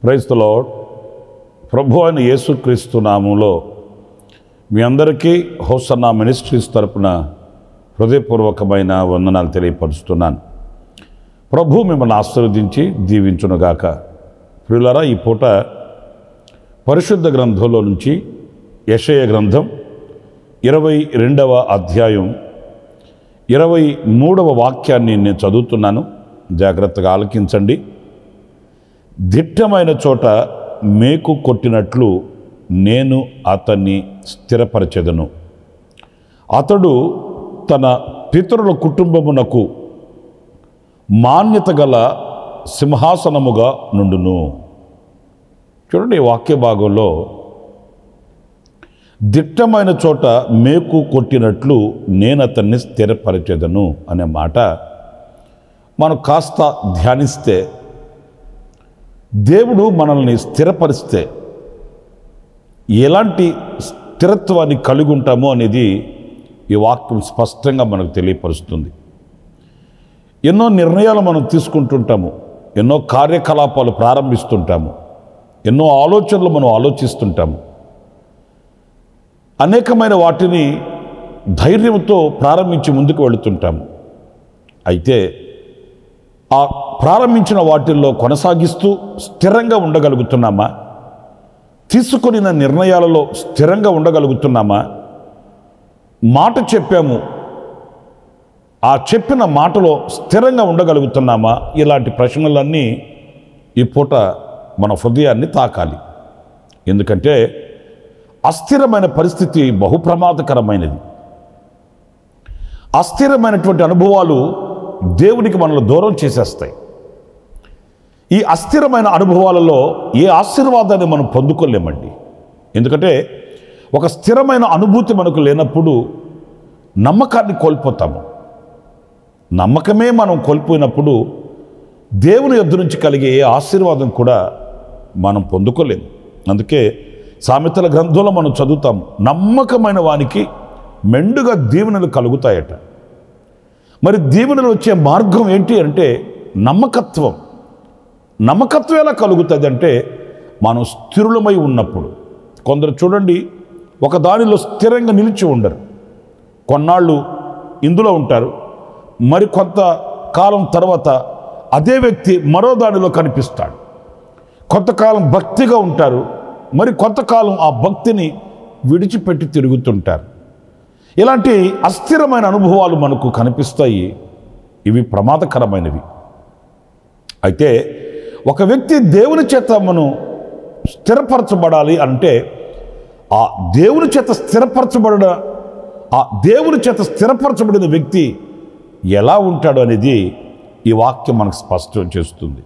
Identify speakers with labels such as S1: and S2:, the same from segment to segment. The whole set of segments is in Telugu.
S1: Praise the lord. ప్రభు అయిన యేసుక్రీస్తు నామంలో మీ అందరికీ హోసన్నా మినిస్ట్రీస్ తరపున హృదయపూర్వకమైన వందనాలు తెలియపరుస్తున్నాను. ప్రభు మిమ్మల్ని ఆశీర్వదించి దీవించునుగాక. ప్రియులారా, ఈ పూట పరిశుద్ధ గ్రంథంలో నుంచి యెషయా గ్రంథం 22వ అధ్యాయం 23వ వాక్యాన్ని నేను చదువుతున్నాను. జాగ్రత్తగా ఆలకించండి. దిట్టమైన చోట మేకు కొట్టినట్లు నేను అతన్ని స్థిరపరచెదను. అతడు తన పితరుల కుటుంబమునకు మాన్యత గల సింహాసనముగా నుండును. చూడండి, ఈ వాక్య భాగంలో దిట్టమైన చోట మేకు కొట్టినట్లు నేను అతన్ని స్థిరపరచెదను అనే మాట మనం కాస్త ధ్యానిస్తే, దేవుడు మనల్ని స్థిరపరిస్తే ఎలాంటి స్థిరత్వాన్ని కలిగి ఉంటామో అనేది ఈ వాక్యం స్పష్టంగా మనకు తెలియపరుస్తుంది. ఎన్నో నిర్ణయాలు మనం తీసుకుంటుంటాము, ఎన్నో కార్యకలాపాలు ప్రారంభిస్తుంటాము, ఎన్నో ఆలోచనలు మనం ఆలోచిస్తుంటాము. అనేకమైన వాటిని ధైర్యంతో ప్రారంభించి ముందుకు వెళుతుంటాము. అయితే ఆ ప్రారంభించిన వాటిల్లో కొనసాగిస్తూ స్థిరంగా ఉండగలుగుతున్నామా? తీసుకొనిన నిర్ణయాలలో స్థిరంగా ఉండగలుగుతున్నామా? మాట చెప్పాము, ఆ చెప్పిన మాటలో స్థిరంగా ఉండగలుగుతున్నామా? ఇలాంటి ప్రశ్నలన్నీ ఈ పూట మన హృదయాన్ని తాకాలి. ఎందుకంటే అస్థిరమైన పరిస్థితి బహు ప్రమాదకరమైనది. అస్థిరమైనటువంటి అనుభవాలు దేవునికి మనల్ని దూరం చేసేస్తాయి. ఈ అస్థిరమైన అనుభవాలలో ఏ ఆశీర్వాదాన్ని మనం పొందుకోలేమండి. ఎందుకంటే ఒక స్థిరమైన అనుభూతి మనకు లేనప్పుడు నమ్మకాన్ని కోల్పోతాము. నమ్మకమే మనం కోల్పోయినప్పుడు దేవుని యొద్ద నుంచి కలిగే ఏ ఆశీర్వాదం కూడా మనం పొందుకోలేము. అందుకే సామెతల గ్రంథంలో మనం చదువుతాము, నమ్మకమైన వానికి మెండుగా దీవెనలు కలుగుతాయట. మరి దీవెనలు వచ్చే మార్గం ఏంటి అంటే నమ్మకత్వం. నమ్మకత్వం ఎలా కలుగుతుంది అంటే మనం స్థిరులమై ఉన్నప్పుడు. కొందరు చూడండి, ఒక దానిలో స్థిరంగా నిలిచి ఉండరు. కొన్నాళ్ళు ఇందులో ఉంటారు, మరి కొంతకాలం తర్వాత అదే వ్యక్తి మరో దానిలో కనిపిస్తాడు. కొంతకాలం భక్తిగా ఉంటారు, మరి కొంతకాలం ఆ భక్తిని విడిచిపెట్టి తిరుగుతుంటారు. ఇలాంటి అస్థిరమైన అనుభవాలు మనకు కనిపిస్తాయి. ఇవి ప్రమాదకరమైనవి. అయితే ఒక వ్యక్తి దేవుని చేత మనం స్థిరపరచబడాలి అంటే ఆ దేవుని చేత స్థిరపరచబడిన వ్యక్తి ఎలా ఉంటాడు అనేది ఈ వాక్యం మనకు స్పష్టం చేస్తుంది.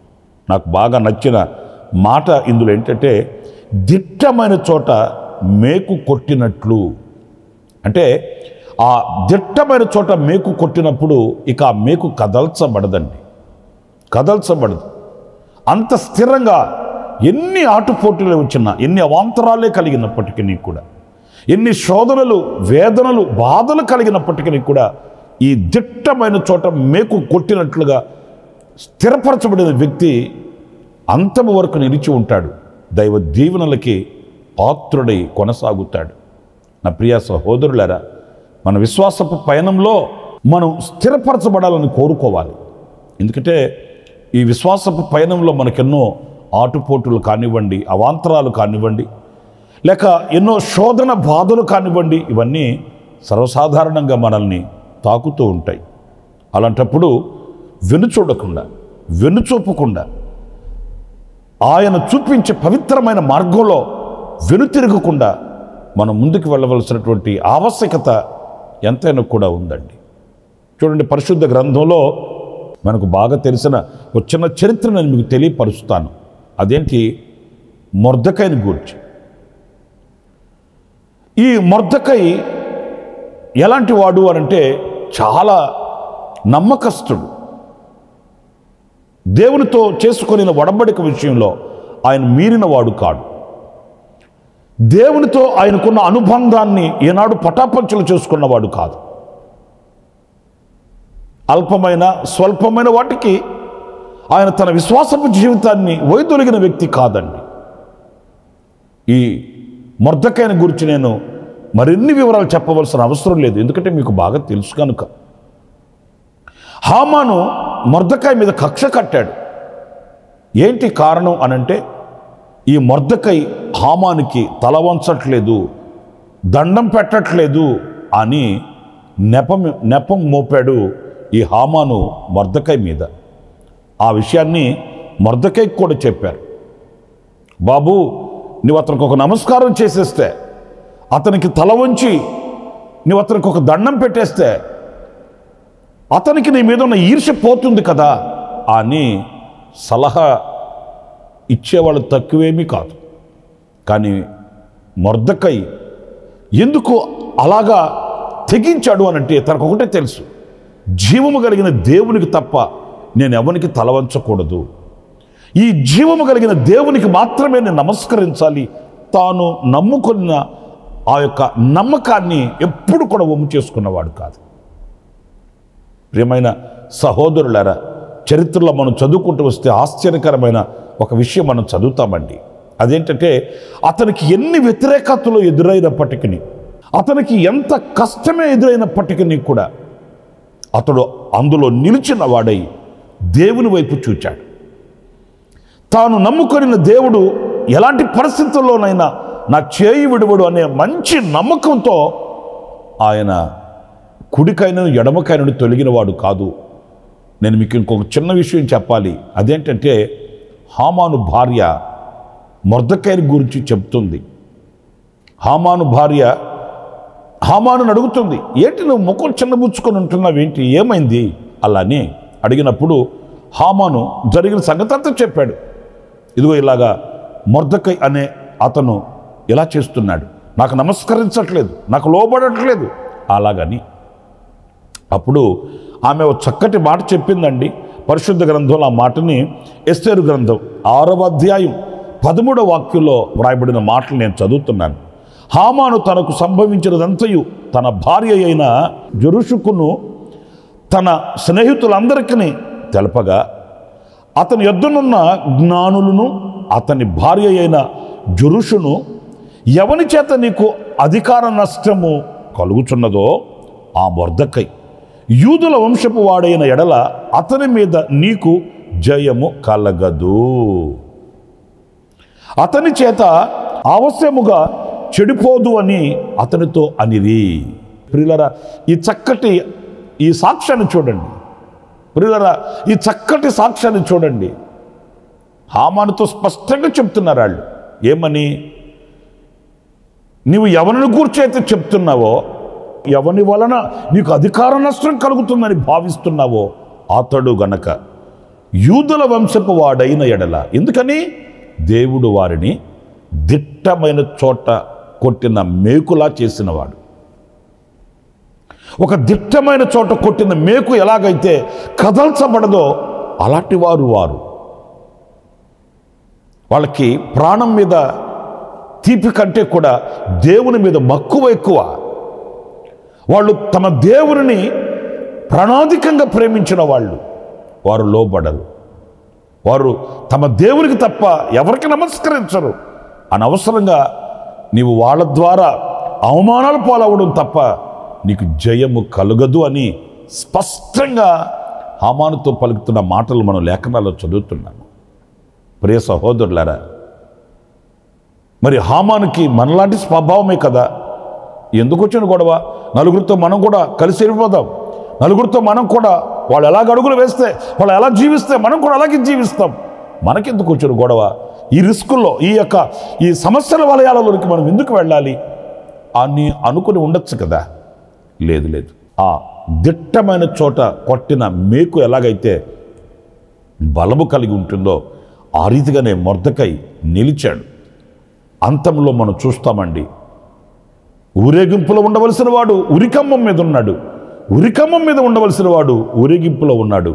S1: నాకు బాగా నచ్చిన మాట ఇందులో ఏంటంటే, దిట్టమైన చోట మేకు కొట్టినట్లు. అంటే ఆ దిట్టమైన చోట మేకు కొట్టినప్పుడు ఇక ఆ మేకు కదల్చబడదండి, కదల్చబడదు. అంత స్థిరంగా ఎన్ని ఆటుపోటులు వచ్చినా, ఎన్ని అవాంతరాలే కలిగినప్పటికీ కూడా, ఎన్ని శోధనలు, వేదనలు, బాధలు కలిగినప్పటికీ కూడా ఈ దిట్టమైన చోట మేకు కొట్టినట్లుగా స్థిరపరచబడిన వ్యక్తి అంతము వరకు నిలిచి ఉంటాడు. దైవ దీవెనలకి పాత్రుడై కొనసాగుతాడు. నా ప్రియ సహోదరులారా, మన విశ్వాసపు పయనంలో మనం స్థిరపరచబడాలని కోరుకోవాలి. ఎందుకంటే ఈ విశ్వాసపు పయనంలో మనకెన్నో ఆటుపోటులు కానివ్వండి, అవాంతరాలు కానివ్వండి, లేక ఎన్నో శోధన బాధలు కానివ్వండి, ఇవన్నీ సర్వసాధారణంగా మనల్ని తాకుతూ ఉంటాయి. అలాంటప్పుడు వెనుచూడకుండా, వెనుచూపకుండా ఆయన చూపించే పవిత్రమైన మార్గంలో వెనుతిరగకుండా మనం ముందుకు వెళ్ళవలసినటువంటి ఆవశ్యకత ఎంతైనా కూడా ఉందండి. చూడండి, పరిశుద్ధ గ్రంథంలో మనకు బాగా తెలిసిన ఒక చిన్న చరిత్ర నేను మీకు తెలియపరుస్తాను. అదేంటి? మొర్దెకైని గూర్చి. ఈ మొర్దెకై ఎలాంటి వాడు అనంటే చాలా నమ్మకస్తుడు. దేవునితో చేసుకొనిన ఒడంబడిక విషయంలో ఆయన మీరిన వాడు కాడు. దేవునితో ఆయనకున్న అనుబంధాన్ని ఏనాడు పటాపంచలు చేసుకున్నవాడు కాదు. అల్పమైన స్వల్పమైన వాటికి ఆయన తన విశ్వాసపు జీవితాన్ని వైదొలిగిన వ్యక్తి కాదండి. ఈ మొర్దెకైని గురించి నేను మరిన్ని వివరాలు చెప్పవలసిన అవసరం లేదు, ఎందుకంటే మీకు బాగా తెలుసు కనుక. హామాను మొర్దెకై మీద కక్ష కట్టాడు. ఏంటి కారణం అనంటే, ఈ మొర్దెకై హామానికి తల వంచట్లేదు, దండం పెట్టట్లేదు అని నెపం మోపాడు ఈ హామాను మొర్దెకై మీద. ఆ విషయాన్ని మొర్దెకైకి కూడా చెప్పారు. బాబు, నువ్వు అతనికి ఒక నమస్కారం చేసేస్తే, అతనికి తల వంచి నువ్వు అతనికి ఒక దండం పెట్టేస్తే అతనికి నీ మీద ఉన్న ఈర్ష్య పోతుంది కదా అని సలహా ఇచ్చేవాళ్ళు తక్కువేమీ కాదు. కానీ మొర్దెకై ఎందుకు అలాగా తెగించాడు అనంటే, తనకు ఒకటే తెలుసు, జీవము కలిగిన దేవునికి తప్ప నేను ఎవరికి తల వంచకూడదు, ఈ జీవము కలిగిన దేవునికి మాత్రమే నేను నమస్కరించాలి. తాను నమ్ముకున్న ఆ యొక్క నమ్మకాన్ని ఎప్పుడు కూడా వమ్ము చేసుకున్నవాడు కాదు. ప్రియమైన సహోదరులారా, చరిత్రలో మనం చదువుకుంటూ వస్తే ఆశ్చర్యకరమైన ఒక విషయం మనం చదువుతామండి. అదేంటంటే, అతనికి ఎన్ని వ్యతిరేకతలు ఎదురైనప్పటికీ, అతనికి ఎంత కష్టమే ఎదురైనప్పటికీ కూడా అతడు అందులో నిలిచిన వాడై దేవుని వైపు చూచాడు. తాను నమ్ముకొనిన దేవుడు ఎలాంటి పరిస్థితుల్లోనైనా నా చేయి విడువడు అనే మంచి నమ్మకంతో ఆయన కుడికైనను ఎడమకైనను తొలగినవాడు కాదు. నేను మీకు ఇంకొక చిన్న విషయం చెప్పాలి. అదేంటంటే, హామాను భార్య మొర్దెకైని గురించి చెప్తుంది. హామాను భార్య హామాను అడుగుతుంది, ఏంటి నువ్వు ముఖం చిన్నబుచ్చుకొని ఉంటున్నావు, ఏంటి, ఏమైంది అలా అని అడిగినప్పుడు హామాను జరిగిన సంగతి అంతా చెప్పాడు. ఇదిగో ఇలాగా మొర్దెకై అనే అతను ఇలా చేస్తున్నాడు, నాకు నమస్కరించట్లేదు, నాకు లోబడట్లేదు అలాగని. అప్పుడు ఆమె ఒక చక్కటి మాట చెప్పిందండి పరిశుద్ధ గ్రంథంలో. ఆ మాటని ఎస్తేరు గ్రంథం 6వ అధ్యాయం 13వ వాక్యంలో వ్రాయబడిన మాటలు నేను చదువుతున్నాను. హామాను తనకు సంభవించినదంతయు తన భార్య అయిన జెరుషుకును తన స్నేహితులందరికీ తెలపగా, అతని యొద్దనున్న జ్ఞానులను అతని భార్య అయిన జెరుషును, ఎవని చేత నీకు అధికార నష్టము కలుగుచున్నదో ఆ మొర్దెకై యూదుల వంశపు వాడైన ఎడల అతని మీద నీకు జయము కలగదు, అతని చేత అవశ్యముగా చెడిపోదు అని అతనితో అనిరి. ప్రియులరా, ఈ చక్కటి ఈ సాక్ష్యాన్ని చూడండి. ప్రియులరా, ఈ చక్కటి సాక్ష్యాన్ని చూడండి. హామానుతో స్పష్టంగా చెప్తున్నారు వాళ్ళు. ఏమని? నీవు ఎవరిని గూర్చైతే చెప్తున్నావో, ఎవని వలన నీకు అధికార నష్టం కలుగుతుందని భావిస్తున్నావో అతడు గనక యూదుల వంశపు వాడైన ఎడల. ఎందుకని? దేవుడు వారిని దిట్టమైన చోట కొట్టిన మేకులా చేసినవాడు. ఒక దిట్టమైన చోట కొట్టిన మేకు ఎలాగైతే కదల్చబడదో అలాంటి వారు వాళ్ళకి ప్రాణం మీద తీపి కంటే కూడా దేవుని మీద మక్కువ ఎక్కువ. వాళ్ళు తమ దేవుని ప్రణాధికంగా ప్రేమించిన వారు లోబడరు. వారు తమ దేవునికి తప్ప ఎవరికి నమస్కరించరు. అనవసరంగా నీవు వాళ్ళ ద్వారా అవమానాలు పాలవడం తప్ప నీకు జయము కలుగదు అని స్పష్టంగా హామానుతో పలుకుతున్న మాటలు మనం లేఖనాల్లో చదువుతున్నాము. ప్రియ సహోదరులారా, మరి హామానుకి మనలాంటి స్వభావమే కదా. ఎందుకు వచ్చిన గొడవ? నలుగురితో మనం కూడా కలిసి వెళ్ళిపోదాం. నలుగురితో మనం కూడా వాళ్ళు ఎలాగ అడుగులు వేస్తే, వాళ్ళు ఎలా జీవిస్తే మనం కూడా అలాగే జీవిస్తాం. మనకెందుకు వచ్చిన గొడవ? ఈ రిస్కుల్లో, ఈ సమస్యల వలయాలలోనికి మనం ఎందుకు వెళ్ళాలి అని అనుకుని ఉండొచ్చు కదా. లేదు, ఆ దిట్టమైన చోట కొట్టిన మేకు ఎలాగైతే బలము కలిగి ఉంటుందో ఆ రీతిగానే మొర్దెకై నిలిచాడు. అంతంలో మనం చూస్తామండి, ఊరేగింపులో ఉండవలసిన వాడు ఉరికమ్మం మీద ఉన్నాడు, ఉరికమ్మం మీద ఉండవలసిన వాడు ఊరేగింపులో ఉన్నాడు.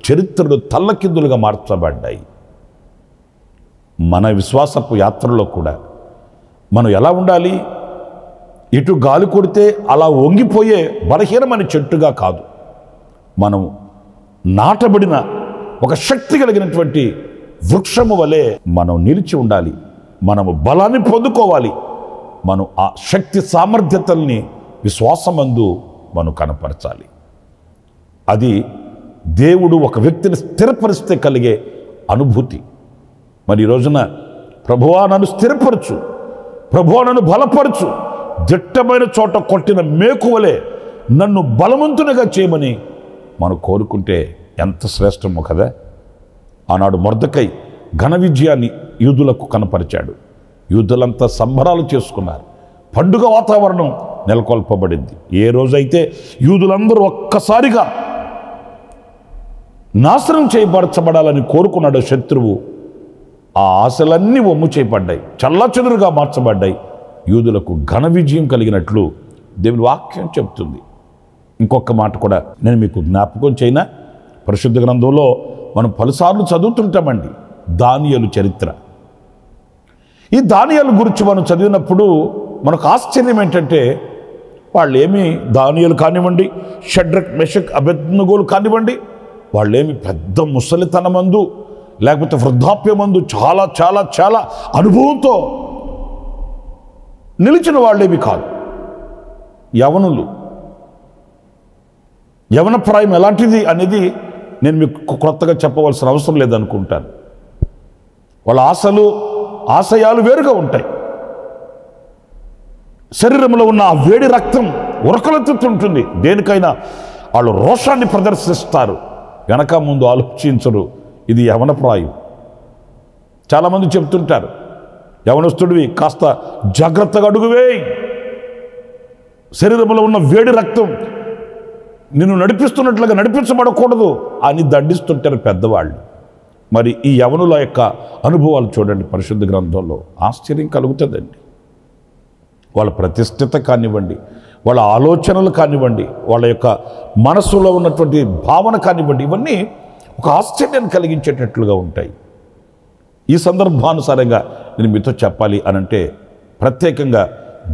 S1: చరిత్రలు తల్లకిందులుగా మార్చబడ్డాయి. మన విశ్వాసపు యాత్రలో కూడా మనం ఎలా ఉండాలి? ఇటు గాలి కొడితే అలా వంగిపోయే బలహీనమైన చెట్టుగా కాదు, మనం నాటబడిన ఒక శక్తి కలిగినటువంటి వృక్షము వలె మనం నిలిచి ఉండాలి. మనము బలాన్ని పొందుకోవాలి. మనం ఆ శక్తి సామర్థ్యతల్ని విశ్వాసమందు మనం కనపరచాలి. అది దేవుడు ఒక వ్యక్తిని స్థిరపరిస్తే కలిగే అనుభూతి. మరి ఈ రోజున ప్రభువా నన్ను స్థిరపరచు, ప్రభువా నన్ను బలపరచు, దిట్టమైన చోట కొట్టిన మేకువలే నన్ను బలవంతునిగా చేయమని మనం కోరుకుంటే ఎంత శ్రేష్టమో కదా. ఆనాడు మొర్దెకై ఘన విజయాన్ని యూదులకు కనపరిచాడు. యూదులంతా సంబరాలు చేసుకున్నారు. పండుగ వాతావరణం నెలకొల్పబడింది. ఏ రోజైతే యూదులందరూ ఒక్కసారిగా నాశనం చేయబరచబడాలని కోరుకున్నాడు శత్రువు, ఆ ఆశలన్నీ వమ్ము చేయబడ్డాయి, చల్లచెదురుగా మార్చబడ్డాయి. యూదులకు ఘన విజయం కలిగినట్లు దేవుని వాక్యం చెప్తుంది. ఇంకొక మాట కూడా నేను మీకు జ్ఞాపకం చేయనా? పరిశుద్ధ గ్రంథంలో మనం పలుసార్లు చదువుతుంటామండి దానియేలు చరిత్ర. ఈ దానియేలు గురించి మనం చదివినప్పుడు మనకు ఆశ్చర్యం ఏంటంటే, వాళ్ళేమి దానియేలు కానివ్వండి, షడ్రక్ మెషక్ అబేద్నెగోలు కానివ్వండి, వాళ్ళేమి పెద్ద ముసలితనమందు లేకపోతే వృద్ధాప్యమందు చాలా చాలా చాలా అనుభవంతో నిలిచిన వాళ్ళేమి కాదు. యవనులు. యవన ప్రాయం ఎలాంటిది అనేది నేను మీకు కొత్తగా చెప్పవలసిన అవసరం లేదనుకుంటాను. వాళ్ళ ఆశయాలు వేరుగా ఉంటాయి. శరీరంలో ఉన్న ఆ వేడి రక్తం ఉరకలెత్తుతుంటుంది. దేనికైనా వాళ్ళు రోషాన్ని ప్రదర్శిస్తారు, వెనక ముందు ఆలోచించరు. ఇది యవన ప్రాయం. చాలామంది చెప్తుంటారు, యవనస్తుడివి కాస్త జాగ్రత్తగా అడుగువేయి, శరీరంలో ఉన్న వేడి రక్తం నిన్ను నడిపిస్తున్నట్లుగా నడిపించబడకూడదు అని దండిస్తుంటారు పెద్దవాళ్ళు. మరి ఈ యవనుల యొక్క అనుభవాలు చూడండి పరిశుద్ధ గ్రంథంలో, ఆశ్చర్యం కలుగుతుందండి. వాళ్ళ ప్రతిష్ఠిత కానివ్వండి, వాళ్ళ ఆలోచనలు కానివ్వండి, వాళ్ళ యొక్క మనస్సులో ఉన్నటువంటి భావన కానివ్వండి, ఇవన్నీ ఒక ఆశ్చర్యాన్ని కలిగించేటట్లుగా ఉంటాయి. ఈ సందర్భానుసారంగా నేను మీతో చెప్పాలి అనంటే, ప్రత్యేకంగా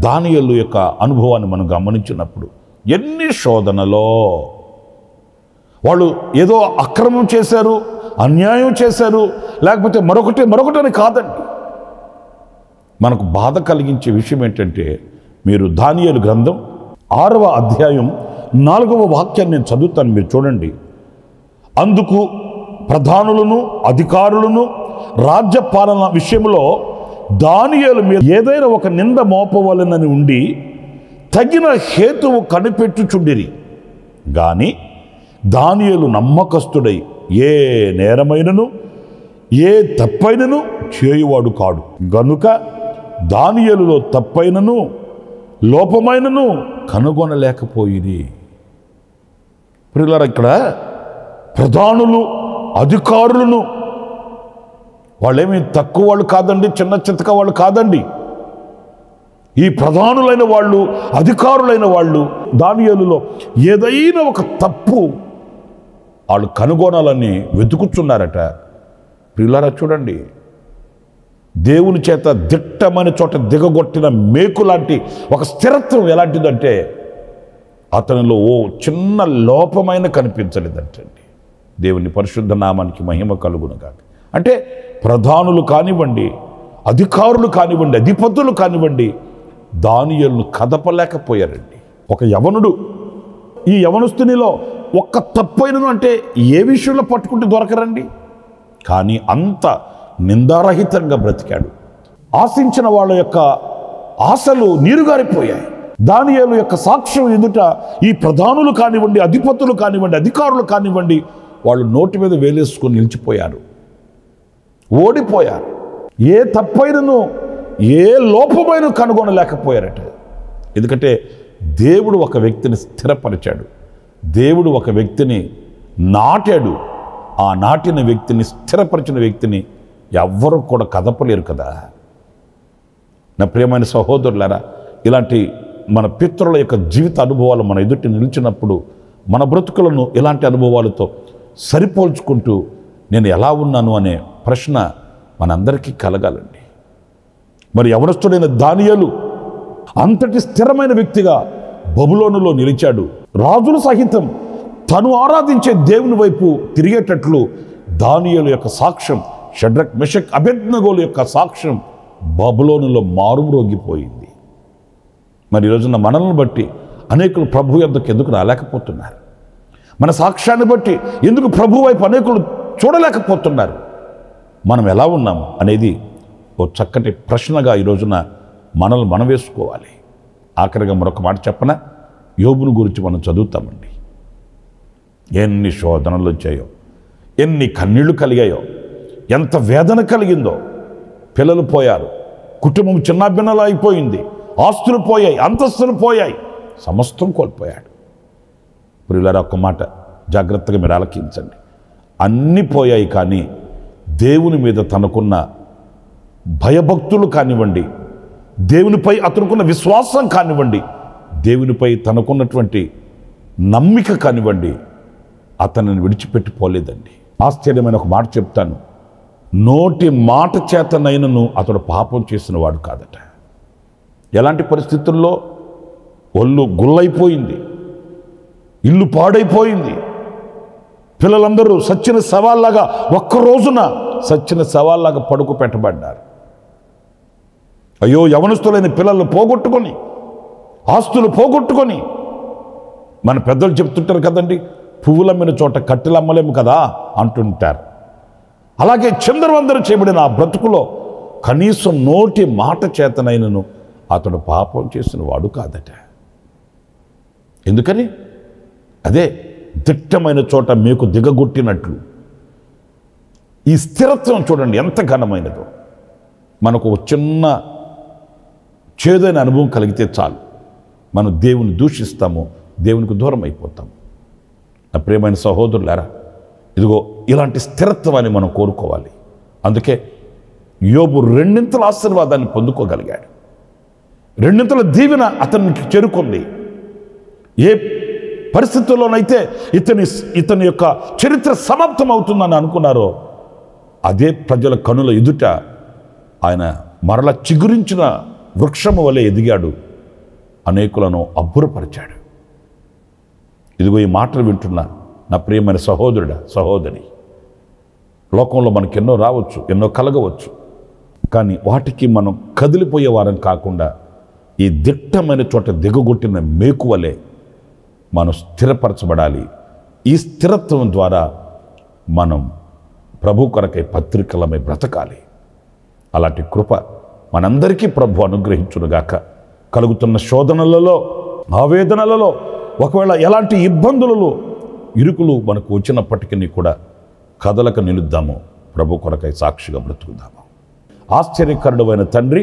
S1: దానియేలు యొక్క అనుభవాన్ని మనం గమనించినప్పుడు ఎన్ని శోధనలో వాళ్ళు ఏదో అక్రమం చేశారు, అన్యాయం చేశారు, లేకపోతే మరొకటని కాదండి. మనకు బాధ కలిగించే విషయం ఏంటంటే, మీరు దానియేలు గ్రంథం 6వ అధ్యాయం 4వ వాక్యాన్ని నేను చదువుతాను, మీరు చూడండి. అందుకు ప్రధానులను అధికారులను రాజ్యపాలన విషయంలో దానియేలు మీద ఏదైనా ఒక నింద మోపవలెనని ఉండి తగిన హేతువు కనిపెట్టుచుండిరి. గాని దానియేలు నమ్మకస్తుడై ఏ నేరమైనను ఏ తప్పైనను చేయువాడు కాడు. గనుక దానియేలులో తప్పైనను లోపమైనను కనుగొనలేకపోయింది. ప్రియులారా, ఇక్కడ ప్రధానులు అధికారులను, వాళ్ళేమి తక్కువ వాళ్ళు కాదండి, చిన్న చితక వాళ్ళు కాదండి. ఈ ప్రధానులైన వాళ్ళు, అధికారులైన వాళ్ళు దానియేలులో ఏదైనా ఒక తప్పు వాళ్ళు కనుగొనాలని వెతుకుతున్నారట. ప్రియులారా చూడండి, దేవుని చేత దిట్టమైన చోట దిగగొట్టిన మేకు లాంటి ఒక స్థిరత్వం ఎలాంటిదంటే, అతనిలో ఓ చిన్న లోపమైన కనిపించలేదంటండి. దేవుని పరిశుద్ధ నామానికి మహిమ కలుగునుగాక. అంటే ప్రధానులు కానివ్వండి, అధికారులు కానివ్వండి, అధిపతులు కానివ్వండి, దానియేలును కదపలేకపోయారండి. ఒక యవనుడు, ఈ యవనస్తునిలో ఒక్క తప్పైనను అంటే ఏ విషయంలో పట్టుకుంటే దొరకరండి. కానీ అంత నిందారహితంగా బ్రతికాడు. ఆశించిన వాళ్ళ యొక్క ఆశలు నీరుగారిపోయాయి. దానియేలు యొక్క సాక్ష్యం ఎదుట ఈ ప్రధానులు కానివ్వండి, అధిపతులు కానివ్వండి, అధికారులు కానివ్వండి, వాళ్ళు నోటి మీద వేలేసుకొని నిలిచిపోయారు, ఓడిపోయారు. ఏ తప్పైనను ఏ లోపమైన కనుగొనలేకపోయారట. ఎందుకంటే దేవుడు ఒక వ్యక్తిని స్థిరపరిచాడు. దేవుడు ఒక వ్యక్తిని నాటాడు. ఆ నాటిన వ్యక్తిని, స్థిరపరిచిన వ్యక్తిని ఎవ్వరూ కూడా కదపలేరు కదా. నా ప్రియమైన సహోదరులారా, ఇలాంటి మన పితరుల యొక్క జీవిత అనుభవాలు మన ఎదుటి నిలిచినప్పుడు మన బ్రతుకులను ఇలాంటి అనుభవాలతో సరిపోల్చుకుంటూ నేను ఎలా ఉన్నాను అనే ప్రశ్న మనందరికీ కలగాలండి. మరి యవనస్తుడైన దానియేలు అంతటి స్థిరమైన వ్యక్తిగా బబులోనులో నిలిచాడు. రాజులు సహితం తను ఆరాధించే దేవుని వైపు తిరిగేటట్లు దానియేలు యొక్క సాక్ష్యం, షడ్రక్ మెషక్ అబేద్నెగోల యొక్క సాక్ష్యం బబులోనులో మారుమ్రోగిపోయింది. మరి ఈరోజున మనల్ని బట్టి అనేకులు ప్రభు యొద్దకు ఎందుకు రాలేకపోతున్నారు? మన సాక్ష్యాన్ని బట్టి ఎందుకు ప్రభు వైపు అనేకులు చూడలేకపోతున్నారు? మనం ఎలా ఉన్నాము అనేది ఓ చక్కటి ప్రశ్నగా ఈరోజున మనల్ని మనం వేసుకోవాలి. ఆఖరిగా మరొక మాట చెప్పన, యోబును గురించి మనం చదువుతామండి. ఎన్ని శోధనలు వచ్చాయో, ఎన్ని కన్నీళ్లు కలిగాయో, ఎంత వేదన కలిగిందో. పిల్లలు పోయారు, కుటుంబం చిన్నాభిన్నలు అయిపోయింది, ఆస్తులు పోయాయి, అంతస్తులు పోయాయి, సమస్తం కోల్పోయాడు. ప్రియులారా, ఒక్క మాట జాగ్రత్తగా మీరు ఆలకించండి. అన్నీ పోయాయి, కానీ దేవుని మీద తనకున్న భయభక్తులు కానివ్వండి, దేవునిపై అతనుకున్న విశ్వాసం కానివ్వండి, దేవునిపై తనకున్నటువంటి నమ్మిక కానివ్వండి, అతనిని విడిచిపెట్టిపోలేదండి. ఆశ్చర్యమైన ఒక మాట చెప్తాను, నోటి మాట చేతనైనను అతడు పాపం చేసిన వాడు కాదట. ఎలాంటి పరిస్థితుల్లో? ఒళ్ళు గుల్లైపోయింది, ఇల్లు పాడైపోయింది, పిల్లలందరూ సచ్చిన శవాల్లాగా ఒక్క రోజున సచ్చిన శవాల్లాగా పడుకు పెట్టబడ్డారు. అయ్యో, యవనస్తులైన పిల్లలు పోగొట్టుకొని, ఆస్తులు పోగొట్టుకొని, మన పెద్దలు చెప్తుంటారు కదండి, పువ్వులమ్మిన చోట కట్టెలమ్మలేము కదా అంటుంటారు. అలాగే చిందరవందరు చేయబడిన ఆ బ్రతుకులో కనీసం నోటి మాట చేతనైనను అతడు పాపం చేసిన వాడు కాదట. ఎందుకని? అదే దిట్టమైన చోట మీకు దిగగొట్టినట్లు. ఈ స్థిరత్వం చూడండి ఎంత ఘనమైనదో. మనకు ఒక చిన్న చేదైన అనుభవం కలిగితే చాలు, మనం దేవుని దూషిస్తాము, దేవునికి దూరం అయిపోతాము. నా ప్రియమైన సహోదరులారా, ఇదిగో ఇలాంటి స్థిరత్వాన్ని మనం కోరుకోవాలి. అందుకే యోబు రెండింతల ఆశీర్వాదాన్ని పొందుకోగలిగాడు. రెండింతల దీవెన అతనికి చేరుకుంది. ఏ పరిస్థితుల్లోనైతే ఇతని యొక్క చరిత్ర సమాప్తం అవుతుందని అనుకున్నారో, అదే ప్రజల కనుల ఎదుట ఆయన మరల చిగురించిన వృక్షము వలె ఎదిగాడు, అనేకులను అబ్బురపరిచాడు. ఇదిగో ఈ మాటలు వింటున్నా నా ప్రియమైన సహోదరుడా, సహోదరి, లోకంలో మనకెన్నో రావచ్చు, ఎన్నో కలగవచ్చు, కానీ వాటికి మనం కదిలిపోయే వారం కాకుండా ఈ దిట్టమైన చోట దిగగొట్టిన మేకువలే మనం స్థిరపరచబడాలి. ఈ స్థిరత్వం ద్వారా మనం ప్రభు కొరకై పత్రికలమై బ్రతకాలి. అలాంటి కృప మనందరికీ ప్రభు అనుగ్రహించునుగాక. కలుగుతున్న శోధనలలో, ఆవేదనలలో, ఒకవేళ ఎలాంటి ఇబ్బందులలో, ఇరుకులు మనకు వచ్చినప్పటికీ కూడా కదలక నిలుద్దాము, ప్రభు కొరకై సాక్షిగా బ్రతుకుదాము. ఆశ్చర్యకరుడైన తండ్రి,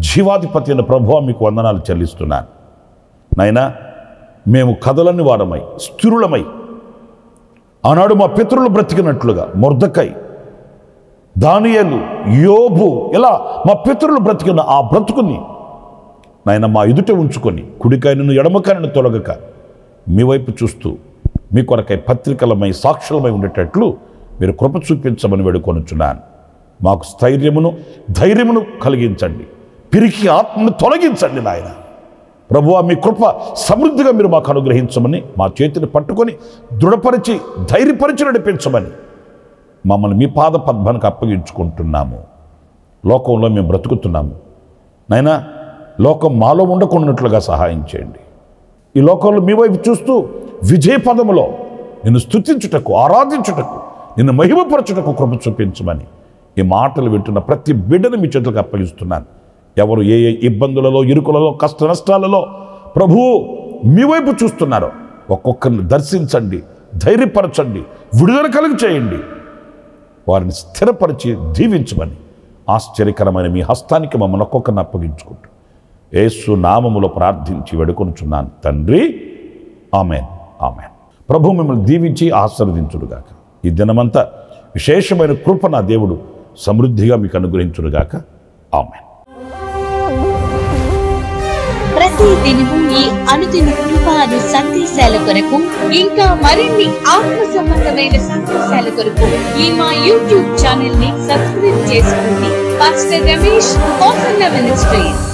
S1: జీవాధిపతి అయిన ప్రభువా, మీకు వందనాలు చెల్లిస్తున్నాను. నాయనా, మేము కదలని వారమై, స్థిరులమై, ఆనాడు మా పితరులు బ్రతికినట్లుగా మొర్దెకై, దానియేలు, యోబు, ఇలా మా పితరులు బ్రతికిన ఆ బ్రతుకుని నాయన మా ఎదుట ఉంచుకొని, కుడికాయను ఎడమకాయను తొలగక మీ వైపు చూస్తూ మీ కొరకై పత్రికలమై, సాక్షులమై ఉండేటట్లు మీరు కృప చూపించమని వేడుకొనుచున్నాను. మాకు స్థైర్యమును, ధైర్యమును కలిగించండి. పిరికి ఆత్మను తొలగించండి నాయన. ప్రభువా, మీ కృప సమృద్ధిగా మీరు మాకు అనుగ్రహించమని, మా చేతిని పట్టుకొని దృఢపరిచి, ధైర్యపరిచి నడిపించమని మమ్మల్ని మీ పాద పద్మానికి అప్పగించుకుంటున్నాము. లోకంలో మేము బ్రతుకుతున్నాము నాయనా, లోకం మాలో ఉండకుండానట్లుగా సహాయం చేయండి. ఈ లోకంలో మీ వైపు చూస్తూ విజయ పదములో నిన్ను స్తుతించుటకు, ఆరాధించుటకు, నిన్ను మహిమపరచుటకు కృప చూపించమని ఈ మాటలు వింటున్న ప్రతి బిడ్డను మీ చేతులకు అప్పగిస్తున్నాను. ఎవరు ఏ ఏ ఇబ్బందులలో, ఇరుకులలో, కష్ట నష్టాలలో ప్రభువు మీ వైపు చూస్తున్నారో ఒక్కొక్కరిని దర్శించండి, ధైర్యపరచండి, విడుదల కలిగి చేయండి. వారిని స్థిరపరిచి దీవించమని ఆశ్చర్యకరమైన మీ హస్తానికి మమ్మల్ని ఒక్కొక్కరిని అప్పగించుకుంటూ యేసు నామములో ప్రార్థించి వేడుకొనుచున్నాను తండ్రి. Amen, amen. ప్రభు మిమ్మల్ని దీవించి ఆశీర్వదించుడుగాక. ఈ దినమంతా విశేషమైన కృప నా దేవుడు సమృద్ధిగా మీకు అనుగ్రహించుడుగాక. ఆమేన్.
S2: ప్రతి దినము ఈ అనుదిన కృపాను సందేశాల కొరకు ఇంకా మరిన్ని ఆత్మ సంబంధమైన సందేశాల కొరకు ఈ మా యూట్యూబ్ ఛానల్ ని సబ్స్క్రైబ్ చేసుకోండి. Pastor Ramesh ministries.